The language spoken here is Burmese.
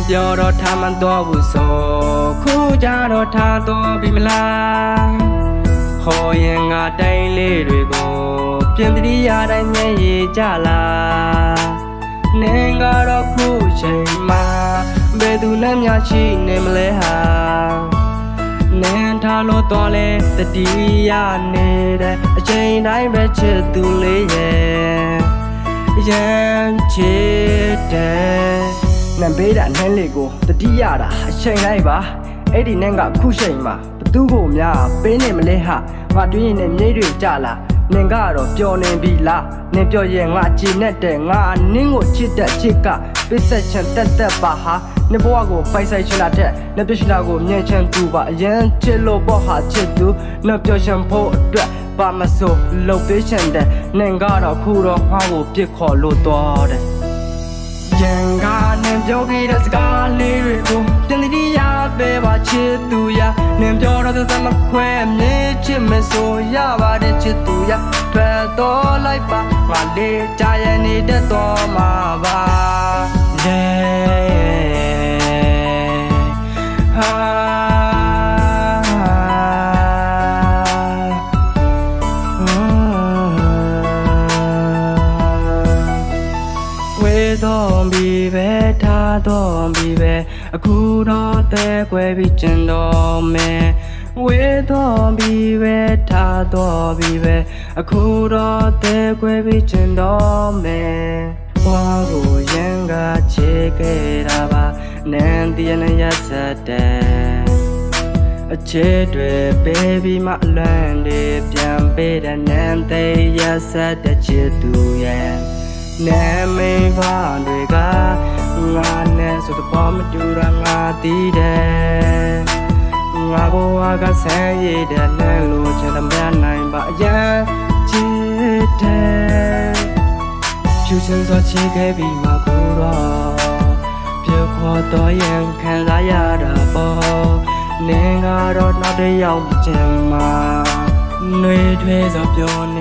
ပြောတော့ထားမှန်တော့ဘူးဆိုခုကြတော့ထားတော့ပြီမလားဟောရင်ငါတိုင်းလေးတွေကိုပြင်တတိယတိုင်းမျက်ရည်ကြလားနင်ကတော့ခုချိန်မှာဘယ်သူနဲ့များရှိနေမလဲဟာနင်ထားလို့တော့လေတတိယနေတဲ့အချိန်တိုင်းပဲချစ်သူလေးရဲ့ရမ်းချစ်တယ်နံပေးတာနန်းလေးကိုတတိယတာအချိန်လိုက်ပါအဲ့ဒီနန်းကခုချိန်မှာဘသူ့ကိုများပေးနေမလဲဟာငါတွင်းရင်နဲ့မြိတ်တွေကြလာနင်ကတော့ပျော်နေပြီလားနင်ပြောရင်ငါကြည်နဲ့တဲ့ငါနင်းကိုချစ်တဲ့ချစ်ကပစ်ဆက်ချင်တက်ပါဟာနင်ဘဝကိုပိုက်ဆိုင်ချင်တာတဲ့နင်ပြချင်တာကိုမြင်ချင်သူပါအရင်ချစ်လို့ပေါ့ဟာချစ်သူနင်ပြောချင်ဖို့အတွက်ပါမဆိုလှုပ်ပေးချင်တဲ့နင်ကတော့ခုတော့ငါ့ကိုပြစ်ခေါ်လို့တော့တဲ့ရန်ကနင်ပြောခဲ့တဲ့စကားလေးတွေကိုတင်တတိယပဲပါချစ်သူရနင်ပြောတော့သမခွဲမြင်ချစ်မဆိုရပါတယ်ချစ်သူရထွက်တော့လိုက်ပါငါလေးကြရနေတဲ့တော့မှာပါဝေတော်ဘီပဲထားတော်ဘီပဲအခုတော့တဲခွဲပြီးကျင်တော်မယ်ဝေတော်ဘီပဲထားတော်ဘီပဲအခုတော့တဲခွဲပြီးကျင်တော်မယ်ဘွားကိုရန်ကချေခဲ့တာပါနန်းတည်းနဲ့ရဆက်တဲ့အချေတွေပေးပြီးမှလွမ်းတွေပြန်ပေးတဲ့နန်းသေးရဆက်တဲ့ချစ်သူရဲ့နာမည်ဘာတွေကငါနဲ့ဆိုတော့မတူတာငါသိတယ်ငါဘဝကဆန်းရည်တဲ့နဲ့လို့ချင်တဲ့မနိုင်ပါအရင်ချစ်တယ်ဖြူစင်စွာချစ်ခဲ့ပြီးမှကိုတော့ပြေခေါ်တော့ရင်ခံစားရတာပေါ့နင်ကတော့နောက်တစ်ယောက်ချင်မှာနှွေးထွေးစွာပြောနေ